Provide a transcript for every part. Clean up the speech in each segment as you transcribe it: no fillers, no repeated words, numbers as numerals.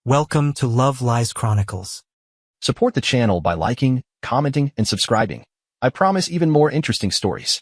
Welcome to Love Lies Chronicles. Support the channel by liking, commenting, and subscribing. I promise even more interesting stories.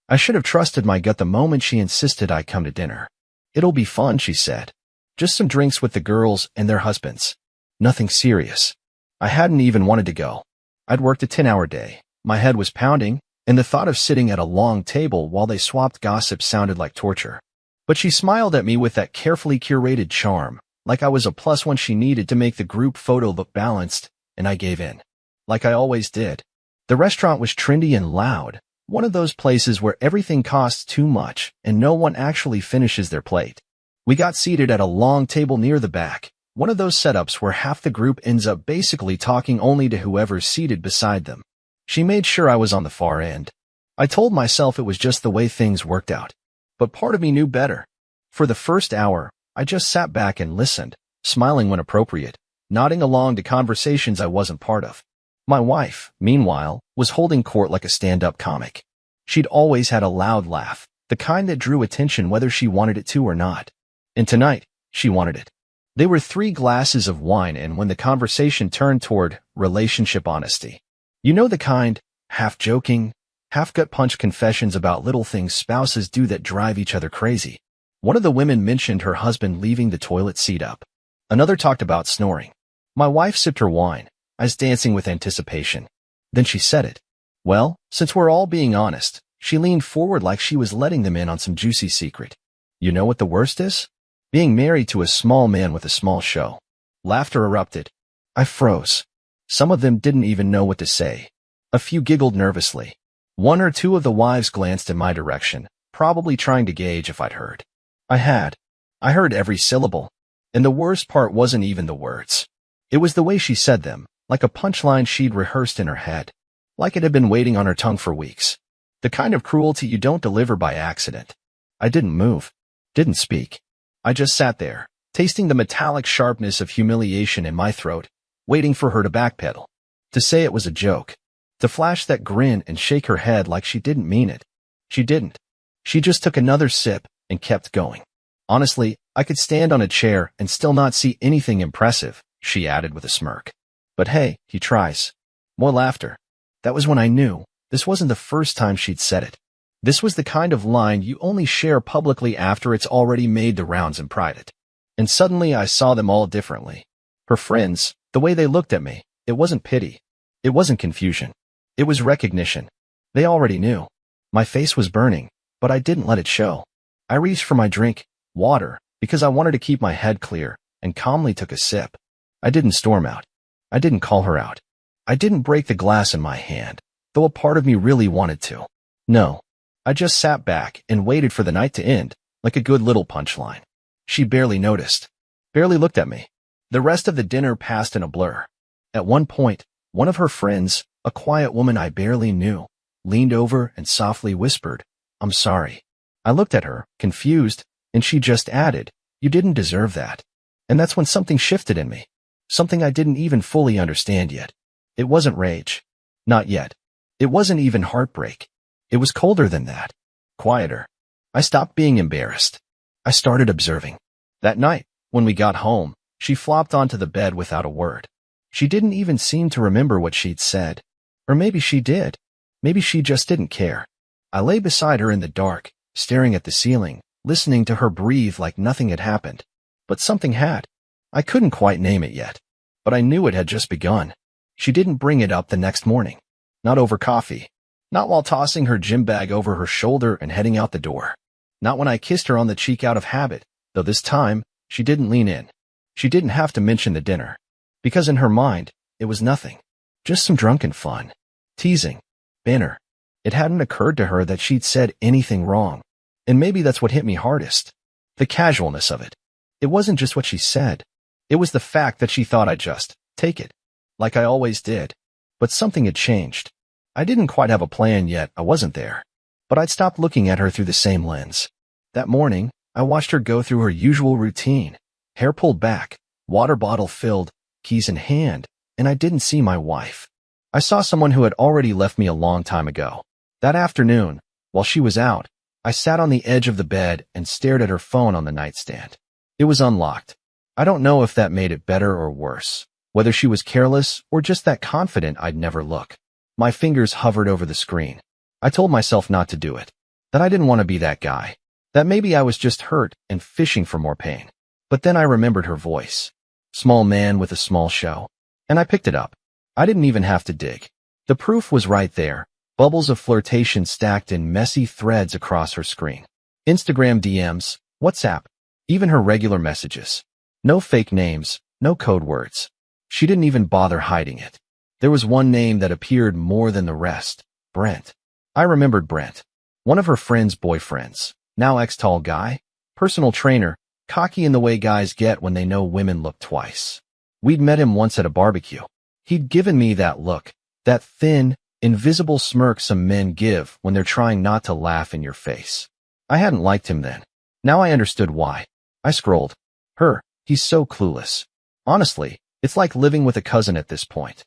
I should have trusted my gut the moment she insisted I come to dinner. It'll be fun, she said. Just some drinks with the girls and their husbands. Nothing serious. I hadn't even wanted to go. I'd worked a 10-hour day. My head was pounding, and the thought of sitting at a long table while they swapped gossip sounded like torture. But she smiled at me with that carefully curated charm, like I was a plus one she needed to make the group photo look balanced, and I gave in. Like I always did. The restaurant was trendy and loud, one of those places where everything costs too much and no one actually finishes their plate. We got seated at a long table near the back, one of those setups where half the group ends up basically talking only to whoever's seated beside them. She made sure I was on the far end. I told myself it was just the way things worked out. But part of me knew better. For the first hour, I just sat back and listened, smiling when appropriate, nodding along to conversations I wasn't part of. My wife, meanwhile, was holding court like a stand-up comic. She'd always had a loud laugh, the kind that drew attention whether she wanted it to or not. And tonight, she wanted it. There were 3 glasses of wine in when the conversation turned toward relationship honesty. You know the kind, half-joking, half-gut punch confessions about little things spouses do that drive each other crazy. One of the women mentioned her husband leaving the toilet seat up. Another talked about snoring. My wife sipped her wine, eyes dancing with anticipation. Then she said it. Well, since we're all being honest, she leaned forward like she was letting them in on some juicy secret. You know what the worst is? Being married to a small man with a small show. Laughter erupted. I froze. Some of them didn't even know what to say. A few giggled nervously. 1 or 2 of the wives glanced in my direction, probably trying to gauge if I'd heard. I heard every syllable. And the worst part wasn't even the words. It was the way she said them, like a punchline she'd rehearsed in her head. Like it had been waiting on her tongue for weeks. The kind of cruelty you don't deliver by accident. I didn't move. Didn't speak. I just sat there, tasting the metallic sharpness of humiliation in my throat, waiting for her to backpedal. To say it was a joke. To flash that grin and shake her head like she didn't mean it. She didn't. She just took another sip and kept going. Honestly, I could stand on a chair and still not see anything impressive, she added with a smirk. But hey, he tries. More laughter. That was when I knew this wasn't the first time she'd said it. This was the kind of line you only share publicly after it's already made the rounds in private. And suddenly I saw them all differently. Her friends, the way they looked at me, it wasn't pity. It wasn't confusion. It was recognition. They already knew. My face was burning, but I didn't let it show. I reached for my drink, water, because I wanted to keep my head clear, and calmly took a sip. I didn't storm out. I didn't call her out. I didn't break the glass in my hand, though a part of me really wanted to. No. I just sat back and waited for the night to end, like a good little punchline. She barely noticed. Barely looked at me. The rest of the dinner passed in a blur. At one point, one of her friends, a quiet woman I barely knew, leaned over and softly whispered, "I'm sorry." I looked at her, confused, and she just added, "You didn't deserve that." And that's when something shifted in me. Something I didn't even fully understand yet. It wasn't rage. Not yet. It wasn't even heartbreak. It was colder than that. Quieter. I stopped being embarrassed. I started observing. That night, when we got home, she flopped onto the bed without a word. She didn't even seem to remember what she'd said. Or maybe she did. Maybe she just didn't care. I lay beside her in the dark, staring at the ceiling, listening to her breathe like nothing had happened. But something had. I couldn't quite name it yet. But I knew it had just begun. She didn't bring it up the next morning. Not over coffee. Not while tossing her gym bag over her shoulder and heading out the door. Not when I kissed her on the cheek out of habit, though this time, she didn't lean in. She didn't have to mention the dinner. Because in her mind, it was nothing. Just some drunken fun. Teasing. Banter. It hadn't occurred to her that she'd said anything wrong. And maybe that's what hit me hardest. The casualness of it. It wasn't just what she said. It was the fact that she thought I'd just take it. Like I always did. But something had changed. I didn't quite have a plan yet, I wasn't there. But I'd stopped looking at her through the same lens. That morning, I watched her go through her usual routine. Hair pulled back, water bottle filled, keys in hand, and I didn't see my wife. I saw someone who had already left me a long time ago. That afternoon, while she was out, I sat on the edge of the bed and stared at her phone on the nightstand. It was unlocked. I don't know if that made it better or worse, whether she was careless or just that confident I'd never look. My fingers hovered over the screen. I told myself not to do it, that I didn't want to be that guy, that maybe I was just hurt and fishing for more pain. But then I remembered her voice. Small man with a small show. And I picked it up. I didn't even have to dig. The proof was right there, bubbles of flirtation stacked in messy threads across her screen. Instagram DMs, WhatsApp, even her regular messages. No fake names, no code words. She didn't even bother hiding it. There was one name that appeared more than the rest, Brent. I remembered Brent. One of her friend's boyfriends, now ex-tall guy, personal trainer, cocky in the way guys get when they know women look twice. We'd met him once at a barbecue. He'd given me that look, that thin, invisible smirk some men give when they're trying not to laugh in your face. I hadn't liked him then. Now I understood why. I scrolled. Her, he's so clueless. Honestly, it's like living with a cousin at this point.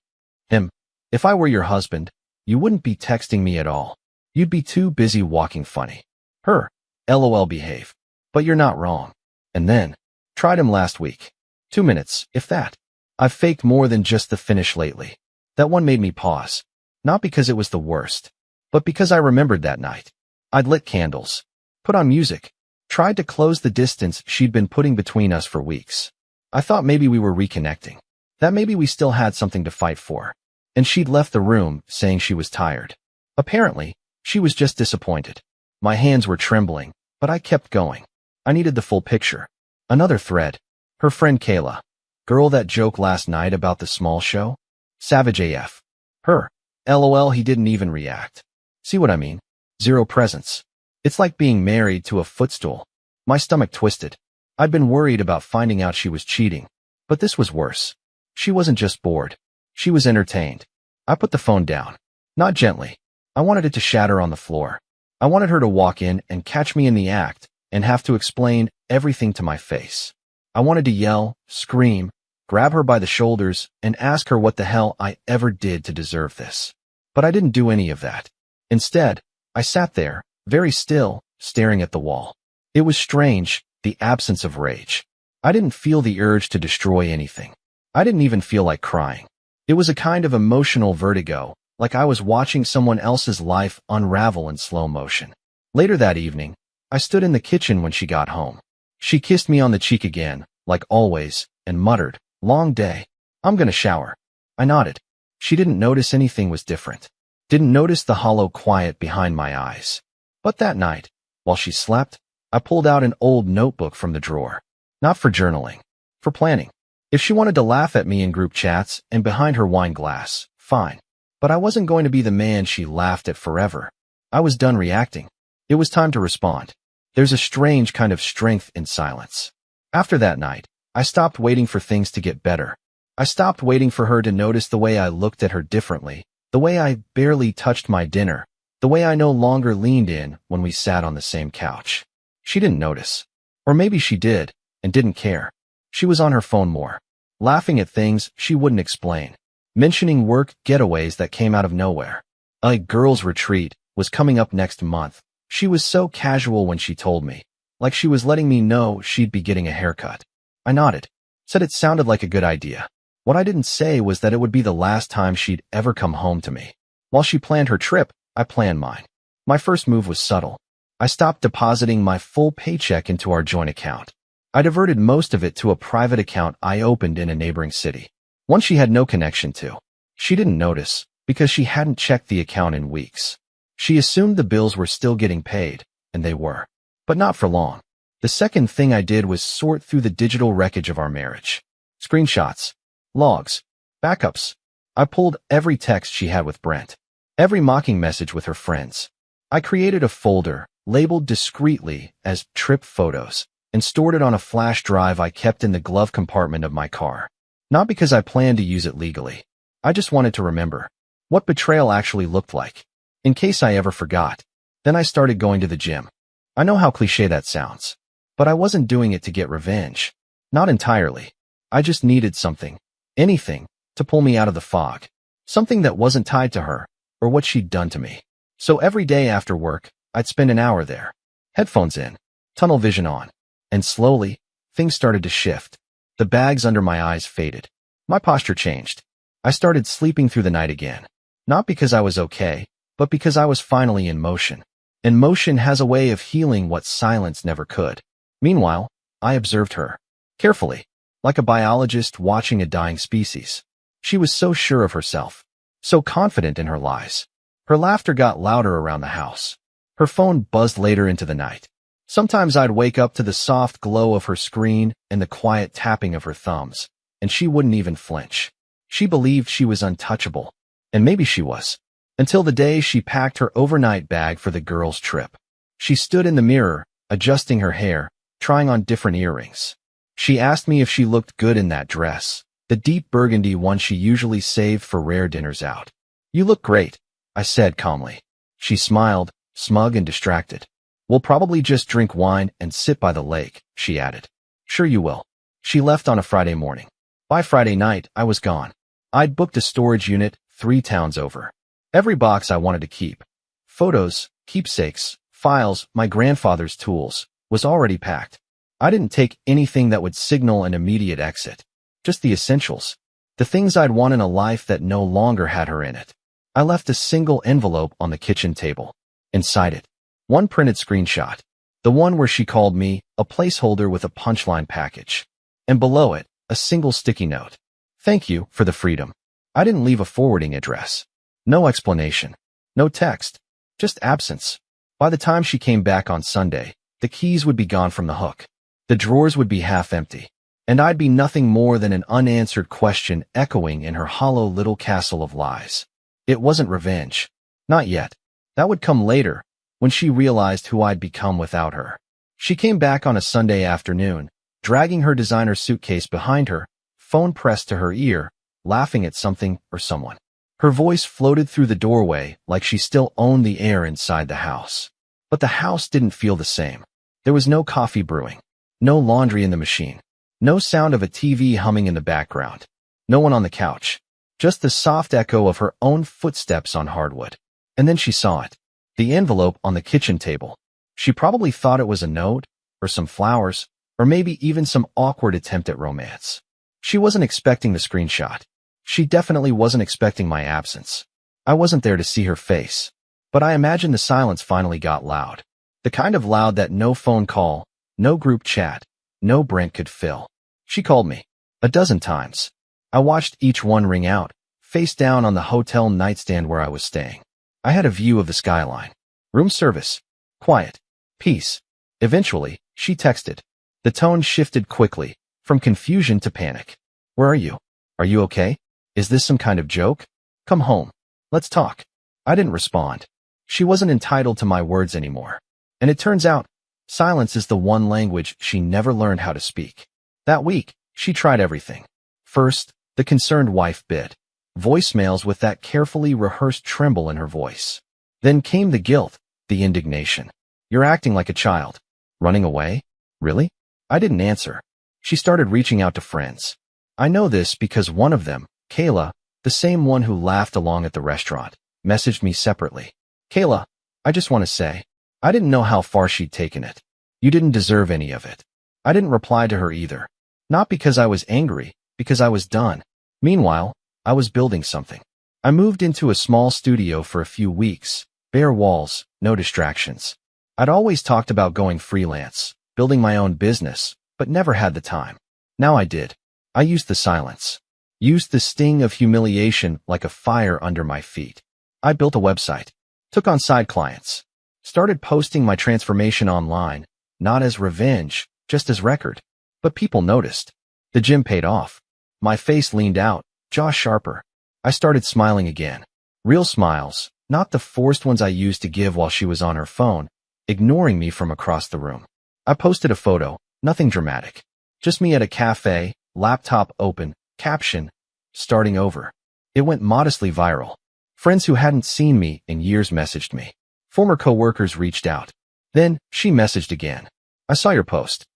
Him, if I were your husband, you wouldn't be texting me at all. You'd be too busy walking funny. Her, LOL behave. But you're not wrong. And then, tried him last week. 2 minutes, if that. I've faked more than just the finish lately. That one made me pause. Not because it was the worst, but because I remembered that night. I'd lit candles, put on music, tried to close the distance she'd been putting between us for weeks. I thought maybe we were reconnecting, that maybe we still had something to fight for. And she'd left the room saying she was tired. Apparently, she was just disappointed. My hands were trembling, but I kept going. I needed the full picture. Another thread. Her friend Kayla. Girl that joke last night about the small show? Savage AF. Her. LOL, he didn't even react. See what I mean? Zero presence. It's like being married to a footstool. My stomach twisted. I'd been worried about finding out she was cheating. But this was worse. She wasn't just bored. She was entertained. I put the phone down. Not gently. I wanted it to shatter on the floor. I wanted her to walk in and catch me in the act and have to explain everything to my face. I wanted to yell, scream, grab her by the shoulders, and ask her what the hell I ever did to deserve this. But I didn't do any of that. Instead, I sat there, very still, staring at the wall. It was strange, the absence of rage. I didn't feel the urge to destroy anything. I didn't even feel like crying. It was a kind of emotional vertigo, like I was watching someone else's life unravel in slow motion. Later that evening, I stood in the kitchen when she got home. She kissed me on the cheek again, like always, and muttered, "Long day. I'm gonna shower." I nodded. She didn't notice anything was different. Didn't notice the hollow quiet behind my eyes. But that night, while she slept, I pulled out an old notebook from the drawer. Not for journaling. For planning. If she wanted to laugh at me in group chats and behind her wine glass, fine. But I wasn't going to be the man she laughed at forever. I was done reacting. It was time to respond. There's a strange kind of strength in silence. After that night, I stopped waiting for things to get better. I stopped waiting for her to notice the way I looked at her differently, the way I barely touched my dinner, the way I no longer leaned in when we sat on the same couch. She didn't notice. Or maybe she did, and didn't care. She was on her phone more, laughing at things she wouldn't explain, mentioning work getaways that came out of nowhere. A girls' retreat was coming up next month. She was so casual when she told me, like she was letting me know she'd be getting a haircut. I nodded, said it sounded like a good idea. What I didn't say was that it would be the last time she'd ever come home to me. While she planned her trip, I planned mine. My first move was subtle. I stopped depositing my full paycheck into our joint account. I diverted most of it to a private account I opened in a neighboring city, one she had no connection to. She didn't notice, because she hadn't checked the account in weeks. She assumed the bills were still getting paid, and they were. But not for long. The second thing I did was sort through the digital wreckage of our marriage. Screenshots, logs, backups. I pulled every text she had with Brent, every mocking message with her friends. I created a folder, labeled discreetly as trip photos, and stored it on a flash drive I kept in the glove compartment of my car. Not because I planned to use it legally. I just wanted to remember what betrayal actually looked like, in case I ever forgot. Then I started going to the gym. I know how cliché that sounds, but I wasn't doing it to get revenge. Not entirely. I just needed something, anything, to pull me out of the fog. Something that wasn't tied to her, or what she'd done to me. So every day after work, I'd spend an hour there. Headphones in, tunnel vision on. And slowly, things started to shift. The bags under my eyes faded. My posture changed. I started sleeping through the night again. Not because I was okay, but because I was finally in motion. And motion has a way of healing what silence never could. Meanwhile, I observed her. Carefully, like a biologist watching a dying species. She was so sure of herself. So confident in her lies. Her laughter got louder around the house. Her phone buzzed later into the night. Sometimes I'd wake up to the soft glow of her screen and the quiet tapping of her thumbs, and she wouldn't even flinch. She believed she was untouchable, and maybe she was. Until the day she packed her overnight bag for the girls' trip. She stood in the mirror, adjusting her hair, trying on different earrings. She asked me if she looked good in that dress, the deep burgundy one she usually saved for rare dinners out. "You look great," I said calmly. She smiled, smug and distracted. "We'll probably just drink wine and sit by the lake," she added. "Sure you will." She left on a Friday morning. By Friday night, I was gone. I'd booked a storage unit 3 towns over. Every box I wanted to keep, photos, keepsakes, files, my grandfather's tools, was already packed. I didn't take anything that would signal an immediate exit. Just the essentials. The things I'd want in a life that no longer had her in it. I left a single envelope on the kitchen table. Inside it, one printed screenshot. The one where she called me, a placeholder with a punchline package. And below it, a single sticky note. "Thank you for the freedom." I didn't leave a forwarding address. No explanation. No text. Just absence. By the time she came back on Sunday, the keys would be gone from the hook. The drawers would be half empty. And I'd be nothing more than an unanswered question echoing in her hollow little castle of lies. It wasn't revenge. Not yet. That would come later, when she realized who I'd become without her. She came back on a Sunday afternoon, dragging her designer suitcase behind her, phone pressed to her ear, laughing at something or someone. Her voice floated through the doorway like she still owned the air inside the house. But the house didn't feel the same. There was no coffee brewing, no laundry in the machine, no sound of a TV humming in the background, no one on the couch, just the soft echo of her own footsteps on hardwood. And then she saw it. The envelope on the kitchen table. She probably thought it was a note, or some flowers, or maybe even some awkward attempt at romance. She wasn't expecting the screenshot. She definitely wasn't expecting my absence. I wasn't there to see her face. But I imagined the silence finally got loud. The kind of loud that no phone call, no group chat, no Brent could fill. She called me. 12 times. I watched each one ring out, face down on the hotel nightstand where I was staying. I had a view of the skyline. Room service. Quiet. Peace. Eventually, she texted. The tone shifted quickly, from confusion to panic. "Where are you? Are you okay? Is this some kind of joke? Come home. Let's talk." I didn't respond. She wasn't entitled to my words anymore. And it turns out, silence is the one language she never learned how to speak. That week, she tried everything. First, the concerned wife bit. Voicemails with that carefully rehearsed tremble in her voice. Then came the guilt, the indignation. "You're acting like a child. Running away? Really?" I didn't answer. She started reaching out to friends. I know this because one of them, Kayla, the same one who laughed along at the restaurant, messaged me separately. "Kayla, I just want to say, I didn't know how far she'd taken it. You didn't deserve any of it." I didn't reply to her either. Not because I was angry, because I was done. Meanwhile, I was building something. I moved into a small studio for a few weeks, bare walls, no distractions. I'd always talked about going freelance, building my own business, but never had the time. Now I did. I used the silence. Used the sting of humiliation like a fire under my feet. I built a website. Took on side clients. Started posting my transformation online, not as revenge, just as record. But people noticed. The gym paid off. My face leaned out, jaw sharper. I started smiling again. Real smiles, not the forced ones I used to give while she was on her phone, ignoring me from across the room. I posted a photo, nothing dramatic. Just me at a cafe, laptop open, caption, "Starting over." It went modestly viral. Friends who hadn't seen me in years messaged me. Former coworkers reached out. Then, she messaged again. "I saw your post.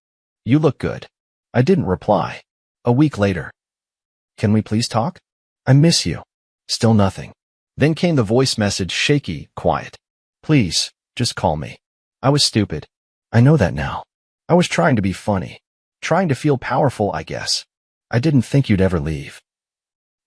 You look good." I didn't reply. A week later. "Can we please talk? I miss you." Still nothing. Then came the voice message, shaky, quiet. "Please, just call me." I was stupid. I know that now. I was trying to be funny. Trying to feel powerful, I guess. I didn't think you'd ever leave.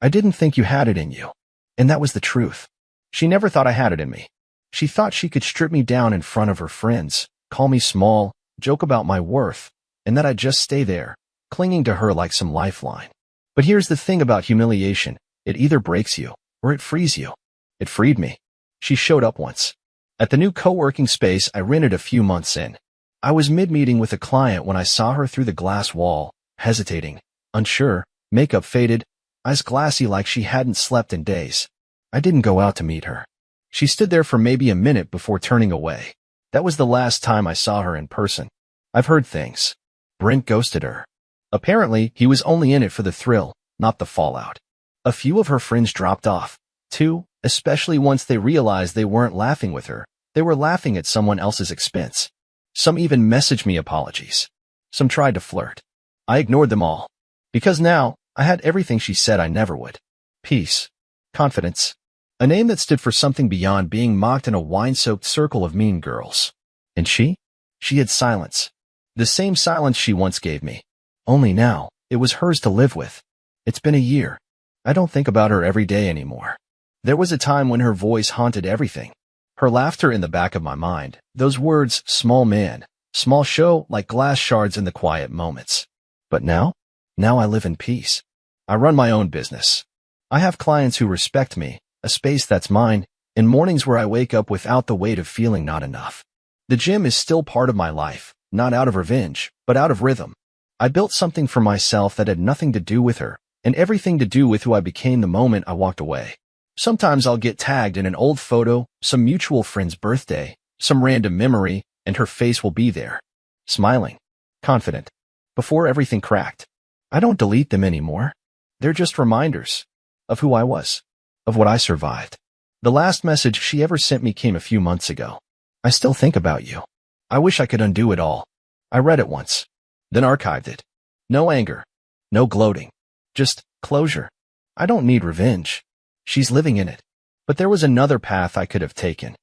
I didn't think you had it in you. And that was the truth. She never thought I had it in me. She thought she could strip me down in front of her friends, call me small, joke about my worth, and that I'd just stay there, clinging to her like some lifeline. But here's the thing about humiliation. It either breaks you, or it frees you. It freed me. She showed up once. At the new co-working space I rented a few months in. I was mid-meeting with a client when I saw her through the glass wall, hesitating, unsure, makeup faded, eyes glassy like she hadn't slept in days. I didn't go out to meet her. She stood there for maybe a minute before turning away. That was the last time I saw her in person. I've heard things. Brent ghosted her. Apparently, he was only in it for the thrill, not the fallout. A few of her friends dropped off, too, especially once they realized they weren't laughing with her. They were laughing at someone else's expense. Some even messaged me apologies. Some tried to flirt. I ignored them all. Because now, I had everything she said I never would. Peace. Confidence. A name that stood for something beyond being mocked in a wine-soaked circle of mean girls. And she? She had silence. The same silence she once gave me. Only now, it was hers to live with. It's been a year. I don't think about her every day anymore. There was a time when her voice haunted everything. Her laughter in the back of my mind. Those words, small man, small show, like glass shards in the quiet moments. But now? Now I live in peace. I run my own business. I have clients who respect me, a space that's mine, and mornings where I wake up without the weight of feeling not enough. The gym is still part of my life, not out of revenge, but out of rhythm. I built something for myself that had nothing to do with her, and everything to do with who I became the moment I walked away. Sometimes I'll get tagged in an old photo, some mutual friend's birthday, some random memory, and her face will be there. Smiling. Confident. Before everything cracked. I don't delete them anymore. They're just reminders. Of who I was. Of what I survived. The last message she ever sent me came a few months ago. I still think about you. I wish I could undo it all. I read it once. Then archived it. No anger. No gloating. Just closure. I don't need revenge. She's living in it. But there was another path I could have taken.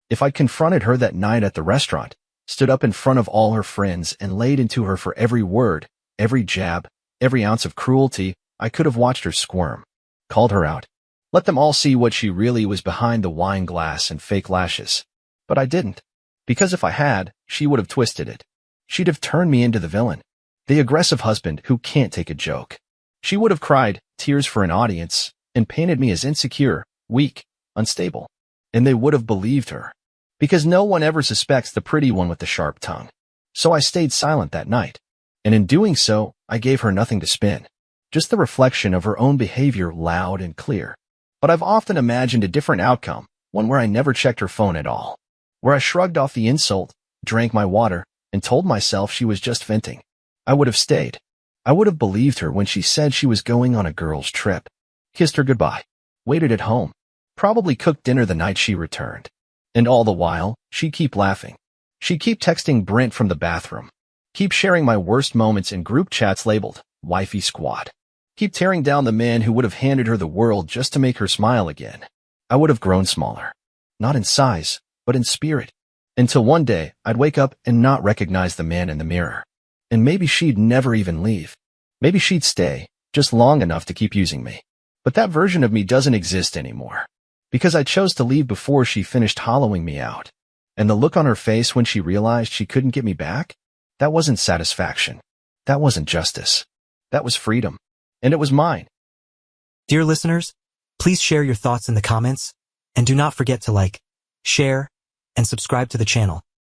If I'd confronted her that night at the restaurant, stood up in front of all her friends and laid into her for every word, every jab, every ounce of cruelty, I could have watched her squirm. Called her out. Let them all see what she really was behind the wine glass and fake lashes. But I didn't. Because if I had, she would have twisted it. She'd have turned me into the villain. The aggressive husband who can't take a joke. She would have cried, tears for an audience, and painted me as insecure, weak, unstable. And they would have believed her. Because no one ever suspects the pretty one with the sharp tongue. So I stayed silent that night. And in doing so, I gave her nothing to spin. Just the reflection of her own behavior loud and clear. But I've often imagined a different outcome, one where I never checked her phone at all. Where I shrugged off the insult, drank my water, and told myself she was just venting. I would have stayed. I would have believed her when she said she was going on a girl's trip. Kissed her goodbye. Waited at home. Probably cooked dinner the night she returned. And all the while, she'd keep laughing. She'd keep texting Brent from the bathroom. Keep sharing my worst moments in group chats labeled, Wifey Squad. Keep tearing down the man who would have handed her the world just to make her smile again. I would have grown smaller. Not in size, but in spirit. Until one day, I'd wake up and not recognize the man in the mirror. And maybe she'd never even leave. Maybe she'd stay, just long enough to keep using me. But that version of me doesn't exist anymore. Because I chose to leave before she finished hollowing me out. And the look on her face when she realized she couldn't get me back? That wasn't satisfaction. That wasn't justice. That was freedom. And it was mine. Dear listeners, please share your thoughts in the comments, and do not forget to like, share, and subscribe to the channel.